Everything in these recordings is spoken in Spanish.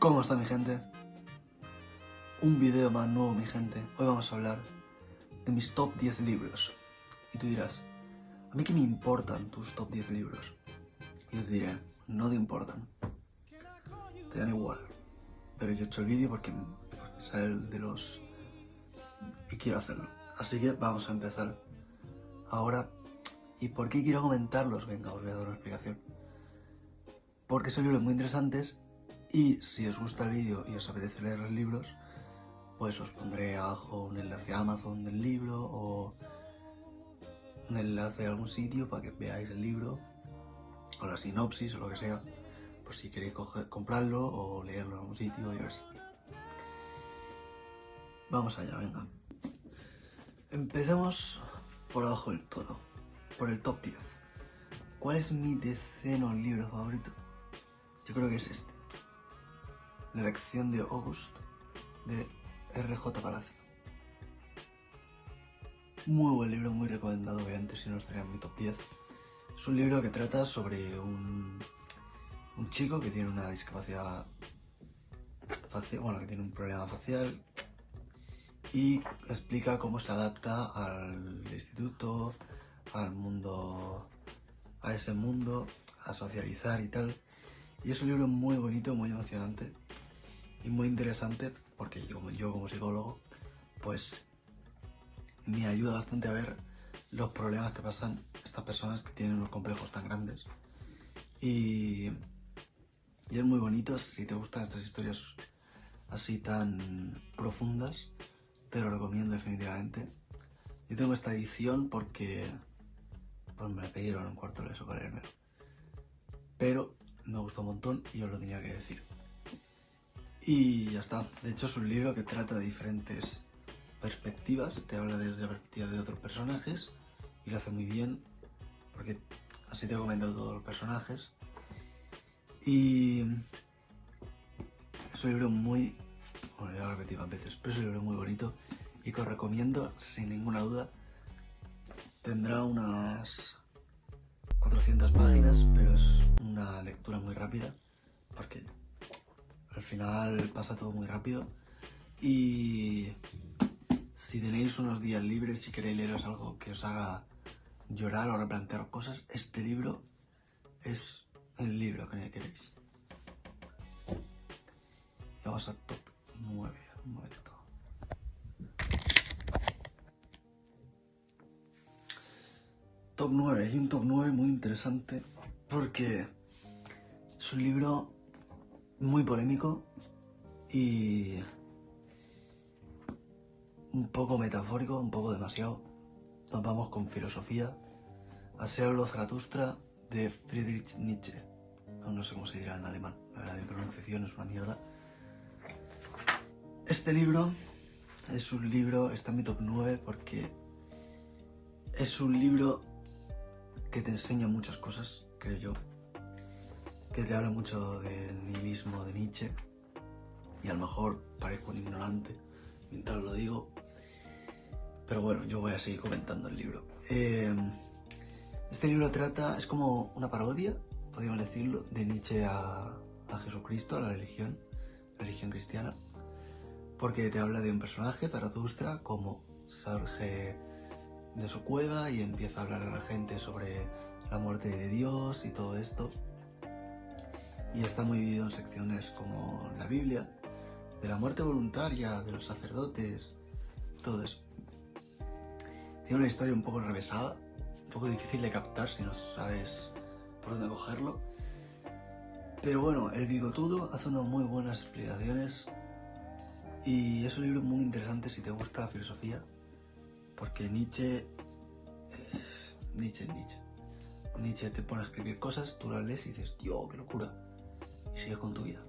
¿Cómo está mi gente? Un video más nuevo, mi gente. Hoy vamos a hablar de mis top 10 libros. Y tú dirás, ¿a mí qué me importan tus top 10 libros? Y yo te diré, no te importan. Te dan igual. Pero yo he hecho el vídeo porque sale de los... y quiero hacerlo. Así que vamos a empezar ahora. ¿Y por qué quiero comentarlos? Venga, os voy a dar una explicación. Porque son libros muy interesantes y si os gusta el vídeo y os apetece leer los libros, pues os pondré abajo un enlace a Amazon del libro o un enlace a algún sitio para que veáis el libro o la sinopsis o lo que sea, por si queréis comprarlo o leerlo en algún sitio, yo qué sé. Vamos allá, venga. Empecemos por abajo del todo, por el top 10. ¿Cuál es mi deceno libro favorito? Yo creo que es este. La elección de August, de R.J. Palacio. Muy buen libro, muy recomendado, obviamente, si no estaría en mi top 10. Es un libro que trata sobre un chico que tiene una discapacidad facial, bueno, que tiene un problema facial y explica cómo se adapta al instituto, al mundo, a ese mundo, a socializar y tal. Y es un libro muy bonito, muy emocionante y muy interesante porque yo como psicólogo, pues me ayuda bastante a ver los problemas que pasan estas personas que tienen unos complejos tan grandes. Y es muy bonito. Si te gustan estas historias así tan profundas, te lo recomiendo definitivamente. Yo tengo esta edición porque pues me la pidieron un cuarto de eso para leérmelo. Pero me gustó un montón y os lo tenía que decir. Y ya está. De hecho es un libro que trata de diferentes perspectivas. Te habla desde la perspectiva de otros personajes y lo hace muy bien porque así te he comentado todos los personajes. Y es un libro muy... bueno, ya lo he repetido más veces, pero es un libro muy bonito y que os recomiendo sin ninguna duda. Tendrá unas 400 páginas, pero es una lectura muy rápida porque al final pasa todo muy rápido. Y si tenéis unos días libres y queréis leeros algo que os haga llorar o replantear cosas, este libro es el libro que queréis. Y vamos a top 9, un momento. Top 9, hay un top 9 muy interesante porque es un libro muy polémico y un poco metafórico, un poco demasiado. Nos vamos con filosofía. Aseo Zaratustra de Friedrich Nietzsche. No sé cómo se dirá en alemán, la verdad, mi pronunciación es una mierda. Este libro es un libro, está en mi top 9 porque es un libro que te enseña muchas cosas, creo yo. Que te habla mucho del nihilismo de Nietzsche. Y a lo mejor parezco un ignorante mientras lo digo. Pero bueno, yo voy a seguir comentando el libro. Este libro trata, es como una parodia, podríamos decirlo, de Nietzsche a Jesucristo, a la religión cristiana. Porque te habla de un personaje, Zaratustra, como surge de su cueva y empieza a hablar a la gente sobre la muerte de Dios y todo esto. Y está muy dividido en secciones como la Biblia, de la muerte voluntaria, de los sacerdotes, todo eso. Tiene una historia un poco enrevesada, un poco difícil de captar si no sabes por dónde cogerlo. Pero bueno, el bigotudo hace unas muy buenas explicaciones y es un libro muy interesante si te gusta la filosofía, porque Nietzsche te pone a escribir cosas, tú las lees y dices, Dios, qué locura, y sigues con tu vida.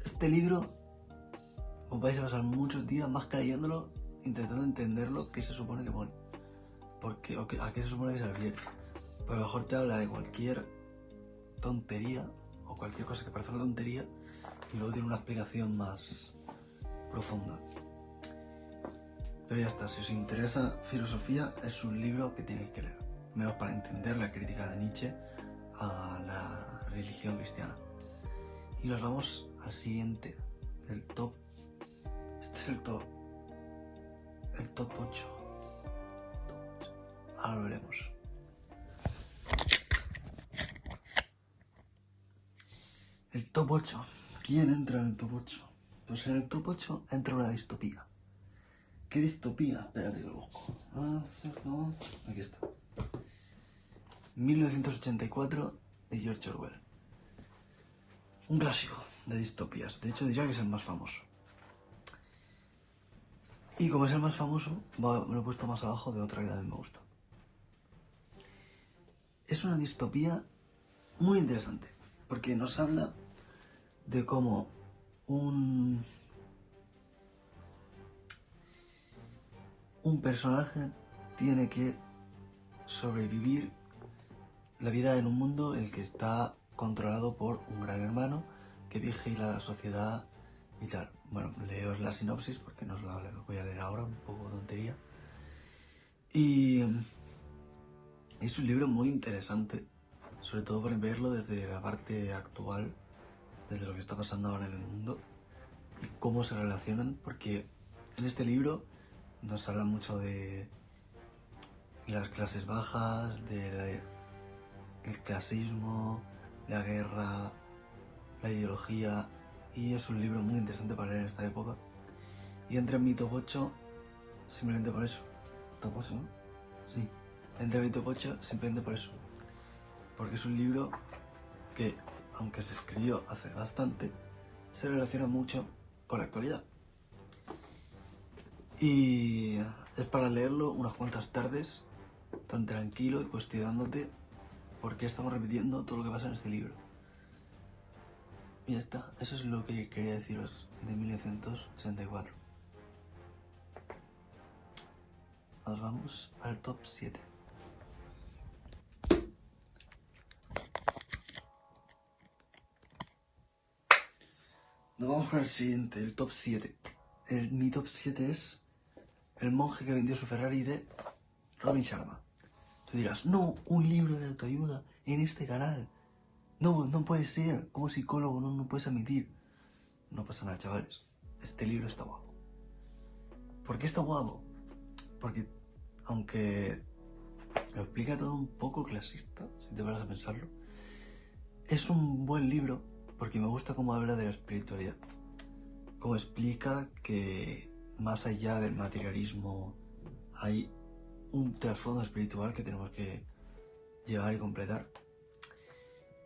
Este libro os vais a pasar muchos días más que leyéndolo, intentando entenderlo, qué se supone que pone, porque, a qué se supone que se refiere. Pero a lo mejor te habla de cualquier tontería o cualquier cosa que parece una tontería y luego tiene una explicación más profunda. Pero ya está, si os interesa filosofía, es un libro que tenéis que leer, menos para entender la crítica de Nietzsche a la religión cristiana. Y nos vamos al siguiente, el top. Este es el top 8. Ahora lo veremos. El top 8. ¿Quién entra en el top 8? Pues en el top 8 entra una distopía. ¿Qué distopía? Espérate que lo busco. No. Aquí está. 1984 de George Orwell. Un clásico de distopías. De hecho diría que es el más famoso. Y como es el más famoso, me lo he puesto más abajo de otra que también me gusta. Es una distopía muy interesante, porque nos habla de cómo un personaje tiene que sobrevivir la vida en un mundo en el que está controlado por un gran hermano que vigila la sociedad y tal. Bueno, leo la sinopsis porque no os la voy a leer ahora, un poco tontería. Y es un libro muy interesante, sobre todo para verlo desde la parte actual, desde lo que está pasando ahora en el mundo y cómo se relacionan, porque en este libro nos habla mucho de las clases bajas, del clasismo, la guerra, la ideología, y es un libro muy interesante para leer en esta época. Y entra en mi top 8 simplemente por eso. ¿Top 8, no? Sí. Entra en mi top 8 simplemente por eso. Porque es un libro que, aunque se escribió hace bastante, se relaciona mucho con la actualidad. Y es para leerlo unas cuantas tardes, tan tranquilo y cuestionándote por qué estamos repitiendo todo lo que pasa en este libro. Y ya está, eso es lo que quería deciros de 1984. Nos vamos al top 7. Nos vamos con el siguiente, el top 7. Mi top 7 es El monje que vendió su Ferrari de Robin Sharma. Tú dirás, no, un libro de autoayuda en este canal. No, no puede ser. Como psicólogo no puedes admitir. No pasa nada, chavales. Este libro está guapo. ¿Por qué está guapo? Porque, aunque lo explica todo un poco clasista, si te paras a pensarlo, es un buen libro porque me gusta cómo habla de la espiritualidad. Cómo explica que más allá del materialismo hay un trasfondo espiritual que tenemos que llevar y completar.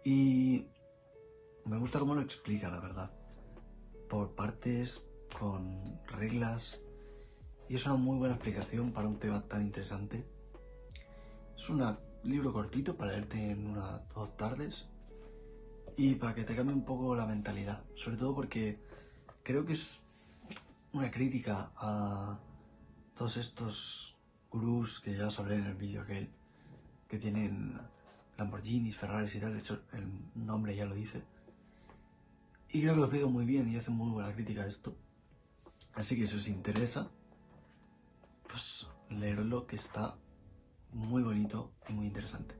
Y me gusta cómo lo explica, la verdad. Por partes, con reglas. Y es una muy buena explicación para un tema tan interesante. Es un libro cortito para leerte en 1 o 2 tardes. Y para que te cambie un poco la mentalidad. Sobre todo porque creo que es una crítica a todos estos gurús que ya os hablé en el vídeo que tienen Lamborghinis, Ferraris y tal. De hecho, el nombre ya lo dice. Y creo que lo explica muy bien y hace muy buena crítica a esto. Así que si os interesa, pues leerlo, que está muy bonito y muy interesante.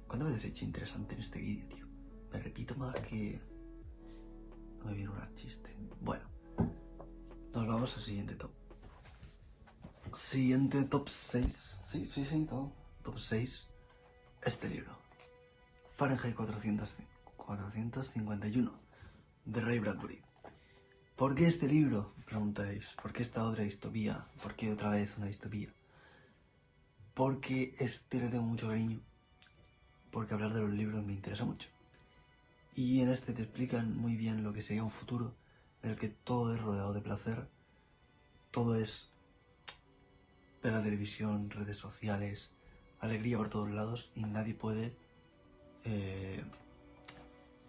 ¿Cuántas veces he dicho interesante en este vídeo, tío? Me repito más que... No me viene un chiste. Bueno, nos vamos al siguiente top. Siguiente top 6. Sí, top 6. Este libro. Fahrenheit 451. De Ray Bradbury. ¿Por qué este libro? Preguntáis. ¿Por qué esta otra distopía? ¿Por qué otra vez una distopía? Porque este le tengo mucho cariño. Porque hablar de los libros me interesa mucho. Y en este te explican muy bien lo que sería un futuro en el que todo es rodeado de placer, todo es ver la televisión, redes sociales, alegría por todos lados y nadie puede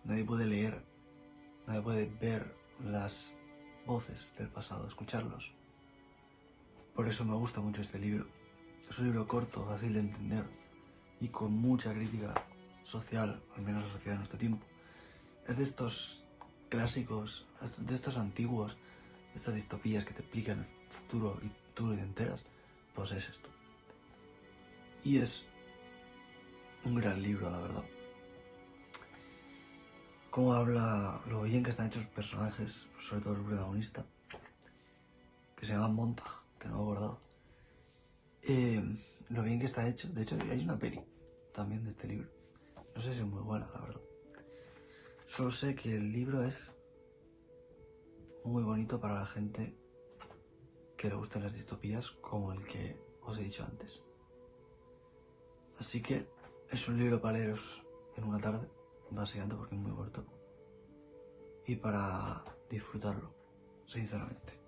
leer, nadie puede ver las voces del pasado, escucharlos. Por eso me gusta mucho este libro. Es un libro corto, fácil de entender y con mucha crítica social, al menos la sociedad de nuestro tiempo. Es de estos clásicos, de estos antiguos, estas distopías que te explican el futuro y tú lo enteras, pues es esto. Y es un gran libro, la verdad. cómo habla, lo bien que están hechos los personajes, sobre todo el protagonista, que se llama Montag, que no me he acordado. Lo bien que está hecho. De hecho, hay una peli también de este libro. No sé si es muy buena, la verdad. Solo sé que el libro es muy bonito para la gente que le gusten las distopías, como el que os he dicho antes. Así que es un libro para leeros en una tarde, básicamente porque es muy corto, y para disfrutarlo, sinceramente.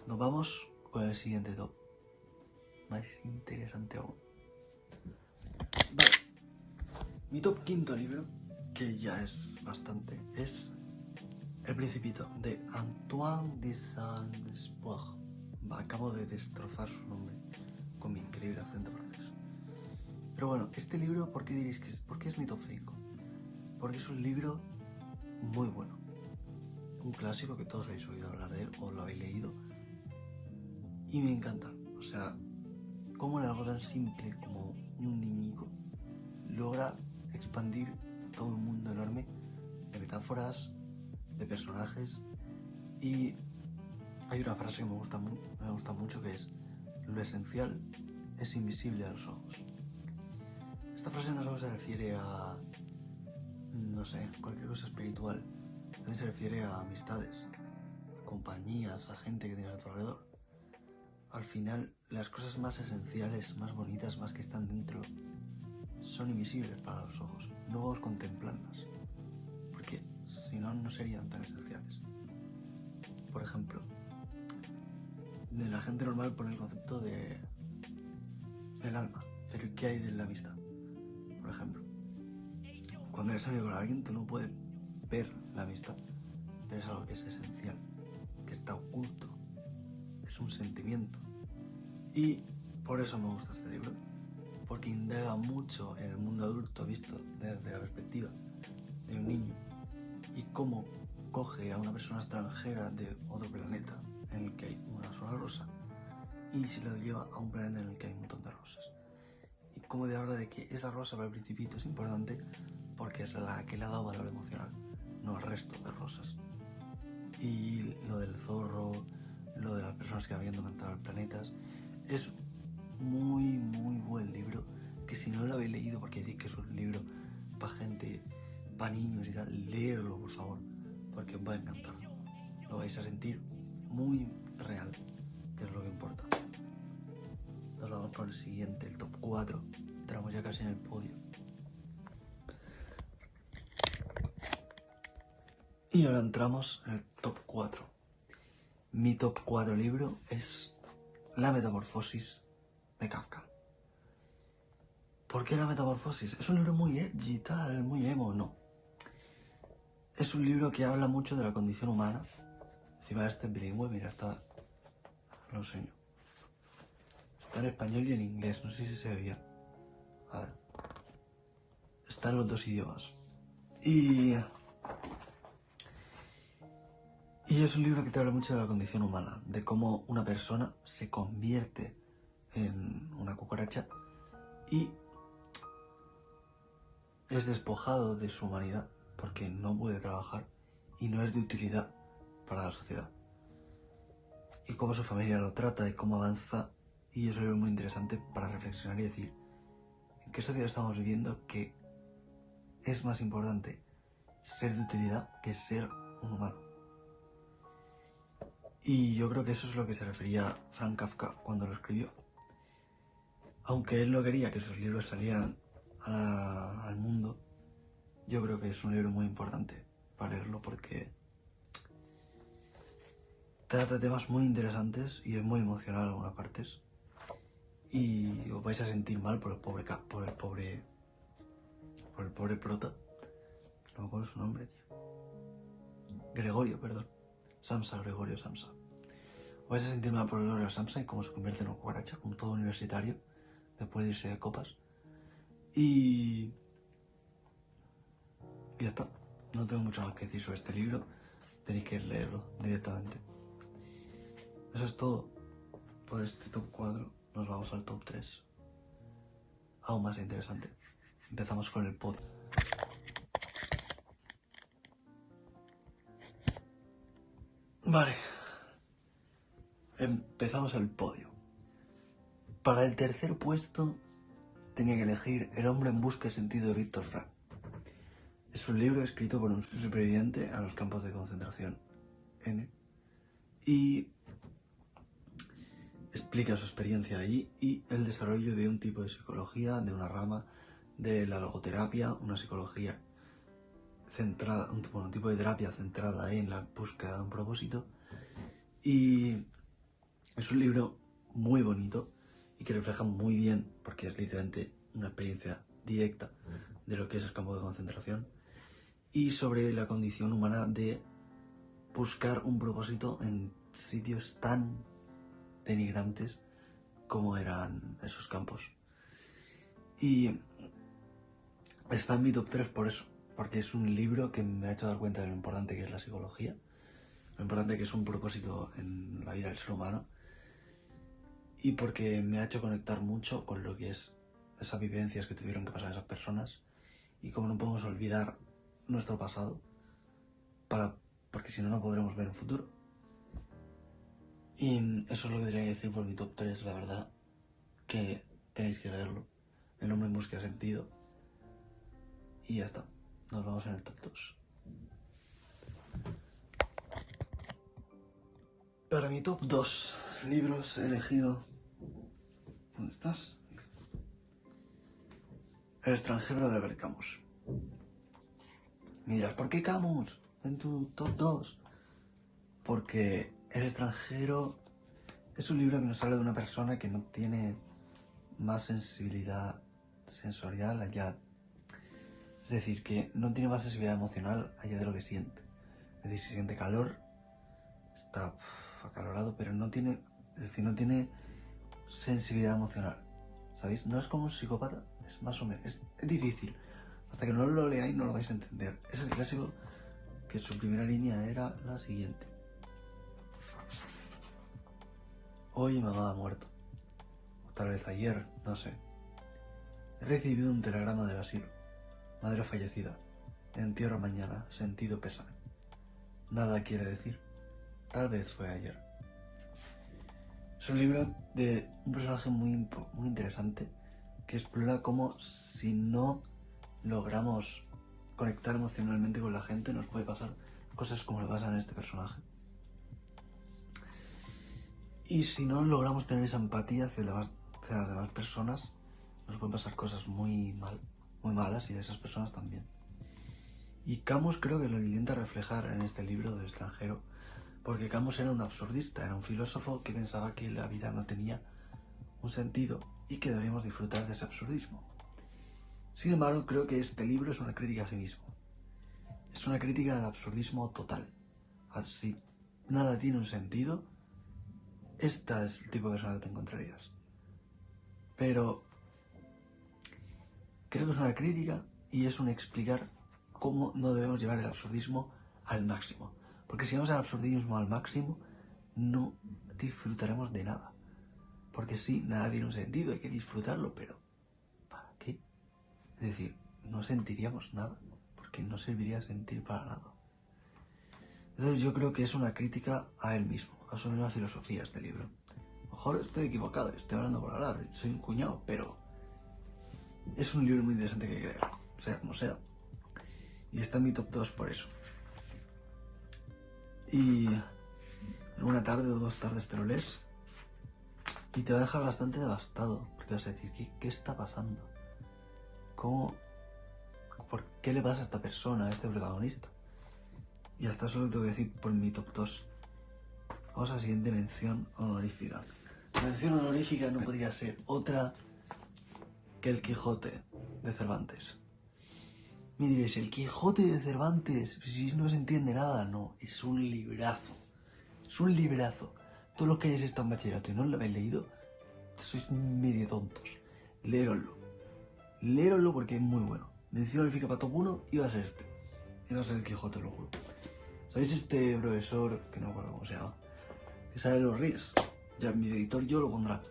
Nos vamos con el siguiente top, más interesante aún. Vale, mi top quinto libro, que ya es bastante, es El Principito, de Antoine de Saint-Exupéry. Acabo de destrozar su nombre con mi increíble acento francés. Pero bueno, este libro, ¿por qué diréis que es? ¿Por qué es mi top 5? Porque es un libro muy bueno. Un clásico que todos habéis oído hablar de él o lo habéis leído. Y me encanta. O sea, cómo en algo tan simple como un niñico logra expandir todo un mundo enorme de metáforas, de personajes. Y hay una frase que me gusta mucho, que es: lo esencial es invisible a los ojos. Esta frase no solo se refiere a, no sé, cualquier cosa espiritual. También se refiere a amistades, a compañías, a gente que tienes a tu alrededor. Al final, las cosas más esenciales, más bonitas, más que están dentro, son invisibles para los ojos. No vamos a contemplarlas, porque si no, no serían tan esenciales. Por ejemplo, de la gente normal pone el concepto de el alma, el qué hay de la amistad. Por ejemplo, cuando eres amigo con alguien, tú no puedes ver la amistad, pero es algo que es esencial, que está oculto, es un sentimiento. Y por eso me gusta este libro, porque indaga mucho en el mundo adulto visto desde la perspectiva de un niño y cómo coge a una persona extranjera de otro planeta en el que hay una sola rosa y se lo lleva a un planeta en el que hay un montón de rosas. Y cómo te habla de que esa rosa para el Principito es importante porque es la que le ha dado valor emocional, no el resto de rosas. Y lo del zorro, lo de las personas que van viendo entrar planetas, es muy buen libro, que si no lo habéis leído, porque decís que es un libro para gente, para niños y tal, leerlo por favor, porque os va a encantar. Lo vais a sentir muy real, que es lo que importa. Nos vamos con el siguiente, el top 4. Entramos ya casi en el podio. Y ahora entramos en el top 4. Mi top 4 libro es La Metamorfosis de Kafka. ¿Por qué La Metamorfosis? Es un libro muy edgy, tal, muy emo, no. Es un libro que habla mucho de la condición humana. Encima este es bilingüe, mira, lo enseño. Está en español y en inglés, no sé si se ve bien. A ver. Está en los dos idiomas. Y es un libro que te habla mucho de la condición humana, de cómo una persona se convierte en una cucaracha y es despojado de su humanidad porque no puede trabajar y no es de utilidad para la sociedad. Y cómo su familia lo trata y cómo avanza, y es un libro muy interesante para reflexionar y decir en qué sociedad estamos viviendo, que es más importante ser de utilidad que ser un humano. Y yo creo que eso es lo que se refería Frank Kafka cuando lo escribió. Aunque él no quería que sus libros salieran al mundo, yo creo que es un libro muy importante para leerlo porque trata temas muy interesantes y es muy emocional en algunas partes. Y os vais a sentir mal por el pobre prota. No me acuerdo su nombre, tío. Gregorio, perdón. Gregorio Samsa. Os vais a sentir mal por Gregorio Samsa y cómo se convierte en un cucaracha, como todo universitario, después de irse de copas. Y ya está. No tengo mucho más que decir sobre este libro. Tenéis que leerlo directamente. Eso es todo por este top 4. Nos vamos al top 3. Aún más interesante. Empezamos con el pod. Vale. Empezamos el podio. Para el tercer puesto tenía que elegir El hombre en busca de sentido de Víctor Frank. Es un libro escrito por un superviviente a los campos de concentración N y explica su experiencia allí y el desarrollo de un tipo de psicología, de una rama de la logoterapia, una psicología centrada, un tipo de terapia centrada en la búsqueda de un propósito. Y es un libro muy bonito y que refleja muy bien, porque es literalmente una experiencia directa de lo que es el campo de concentración, y sobre la condición humana de buscar un propósito en sitios tan denigrantes como eran esos campos. Y está en mi top 3 por eso, porque es un libro que me ha hecho dar cuenta de lo importante que es la psicología, lo importante que es un propósito en la vida del ser humano, y porque me ha hecho conectar mucho con lo que es esas vivencias que tuvieron que pasar esas personas y cómo no podemos olvidar nuestro pasado porque si no, no podremos ver un futuro. Y eso es lo que tenía que decir por mi top 3, la verdad, que tenéis que leerlo. El hombre en busca de sentido. Y ya está, nos vamos en el top 2. Para mi top 2 libros he elegido... ¿Dónde estás? El extranjero de Albert Camus. Me dirás, ¿por qué Camus en tu top 2? Porque El extranjero es un libro que nos habla de una persona que no tiene más sensibilidad sensorial allá. Es decir, que no tiene más sensibilidad emocional allá de lo que siente. Es decir, si siente calor, está acalorado, pero no tiene, es decir, no tiene sensibilidad emocional. ¿Sabéis? No es como un psicópata, es más o menos, es difícil. Hasta que no lo leáis no lo vais a entender. Es el clásico que su primera línea era la siguiente. Hoy mamá ha muerto. O tal vez ayer, no sé. He recibido un telegrama del asilo. Madre fallecida. Entierro mañana. Sentido pésame. Nada quiere decir. Tal vez fue ayer. Es un libro de un personaje muy interesante que explora cómo si no logramos conectar emocionalmente con la gente nos puede pasar cosas como le pasan a este personaje. Y si no logramos tener esa empatía hacia las demás personas, nos pueden pasar cosas muy malas y a esas personas también. Y Camus creo que lo intenta reflejar en este libro del extranjero, porque Camus era un absurdista, era un filósofo que pensaba que la vida no tenía un sentido y que deberíamos disfrutar de ese absurdismo. Sin embargo, creo que este libro es una crítica a sí mismo. Es una crítica al absurdismo total. Si nada tiene un sentido, este es el tipo de persona que te encontrarías. Pero creo que es una crítica y es un explicar cómo no debemos llevar el absurdismo al máximo. Porque si llevamos el absurdismo al máximo, no disfrutaremos de nada. Porque sí, nada tiene un sentido, hay que disfrutarlo, pero ¿para qué? Es decir, no sentiríamos nada, porque no serviría sentir para nada. Entonces yo creo que es una crítica a él mismo, a su misma filosofía este libro. A lo mejor estoy equivocado, estoy hablando por hablar, soy un cuñado, pero es un libro muy interesante que hay que leer, sea como sea. Y está en mi top 2 por eso. Y en una tarde o 2 tardes te lo lees y te va a dejar bastante devastado, porque vas a decir, ¿qué está pasando? ¿Por qué le pasa a esta persona, a este protagonista? Y hasta eso lo tengo que decir por mi top 2. Vamos a la siguiente mención honorífica. La mención honorífica no podría ser otra que El Quijote de Cervantes. Me diréis, El Quijote de Cervantes, si no se entiende nada. No, es un librazo. Es un librazo. Todos los que hayáis estado en bachillerato y no lo habéis leído, sois medio tontos. Léeroslo. Léeroslo porque es muy bueno. Mención honorífica para top 1 iba a ser este. Iba a ser El Quijote, lo juro. ¿Sabéis este profesor, que no me acuerdo cómo se llama, que sale en los Ríos? Ya mi editor yo lo pondrá.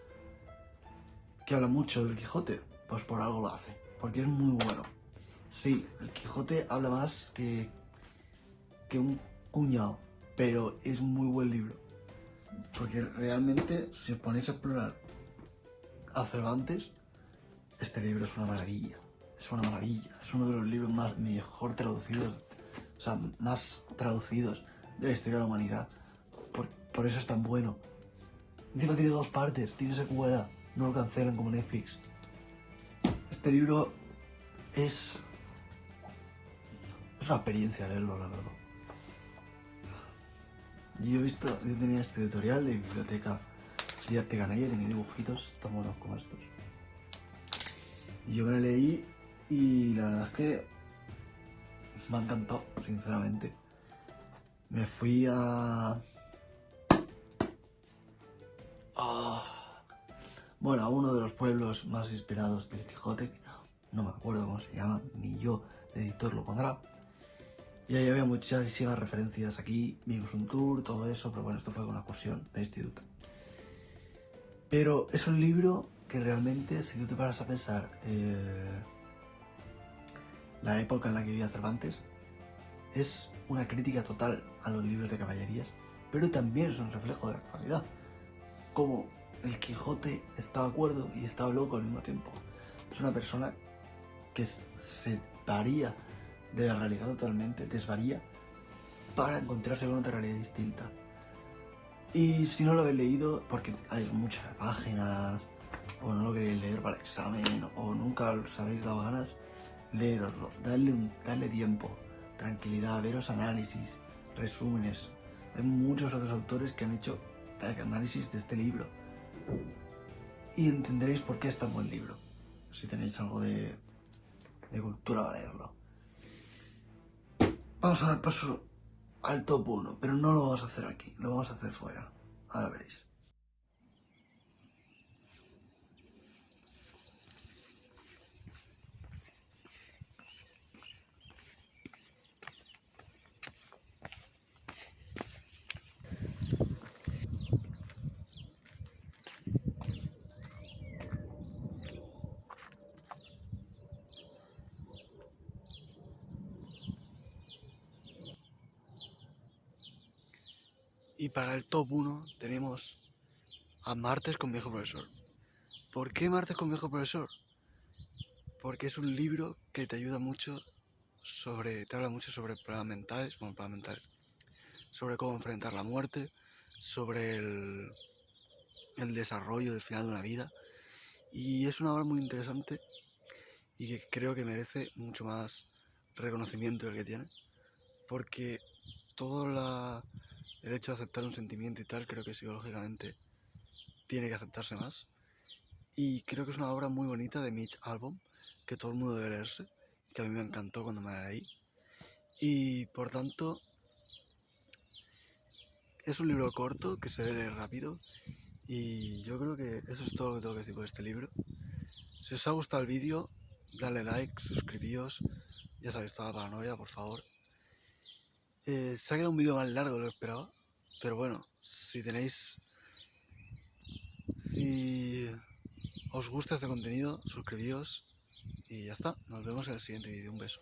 Que habla mucho del Quijote. Pues por algo lo hace. Porque es muy bueno. Sí, el Quijote habla más que un cuñado. pero es muy buen libro. Porque realmente, si os ponéis a explorar a Cervantes, este libro es una maravilla. Es una maravilla. Es uno de los libros mejor traducidos, o sea, más traducidos de la historia de la humanidad. Por eso es tan bueno. Encima tiene 2 partes, tiene secuela, no lo cancelan como Netflix. Este libro es una experiencia leerlo, la verdad. Yo tenía este tutorial de biblioteca didáctica canalla, tenía dibujitos tan buenos como estos. Y yo me lo leí y la verdad es que me ha encantado, sinceramente. Me fui a bueno, a uno de los pueblos más inspirados del Quijote, que no me acuerdo cómo se llama, ni yo, el editor lo pondrá. Y ahí había muchísimas referencias aquí, vimos un tour, todo eso, pero bueno, esto fue una excursión de instituto. Pero es un libro que realmente, si tú te paras a pensar la época en la que vivía Cervantes, es una crítica total a los libros de caballerías, pero también es un reflejo de la actualidad. Como el Quijote estaba cuerdo y estaba loco al mismo tiempo. Es una persona que se varía de la realidad totalmente, desvaría para encontrarse con otra realidad distinta. Y si no lo habéis leído, porque hay muchas páginas, o no lo queréis leer para el examen, o nunca os habéis dado ganas, leeroslo, darle tiempo, tranquilidad, veros análisis, resúmenes. Hay muchos otros autores que han hecho análisis de este libro. Y entenderéis por qué es tan buen libro, si tenéis algo de cultura para leerlo. Vamos a dar paso al top 1, pero no lo vamos a hacer aquí, lo vamos a hacer fuera. Ahora veréis. Y para el top 1 tenemos a Martes con Viejo Profesor. ¿Por qué Martes con Viejo Profesor? Porque es un libro que te ayuda mucho te habla mucho sobre problemas mentales, sobre cómo enfrentar la muerte, sobre el desarrollo del final de una vida. Y es una obra muy interesante y que creo que merece mucho más reconocimiento del que tiene, porque todo el hecho de aceptar un sentimiento y tal, creo que psicológicamente tiene que aceptarse más. Y creo que es una obra muy bonita de Mitch Albom, que todo el mundo debe leerse, que a mí me encantó cuando me la leí. Y por tanto, es un libro corto que se lee rápido. Y yo creo que eso es todo lo que tengo que decir por este libro. Si os ha gustado el vídeo, dale like, suscribíos. Ya sabéis, toda la paranoia, por favor. Se ha quedado un vídeo más largo de lo que esperaba. Pero bueno, si os gusta este contenido, suscribíos. Y ya está, nos vemos en el siguiente vídeo. Un beso.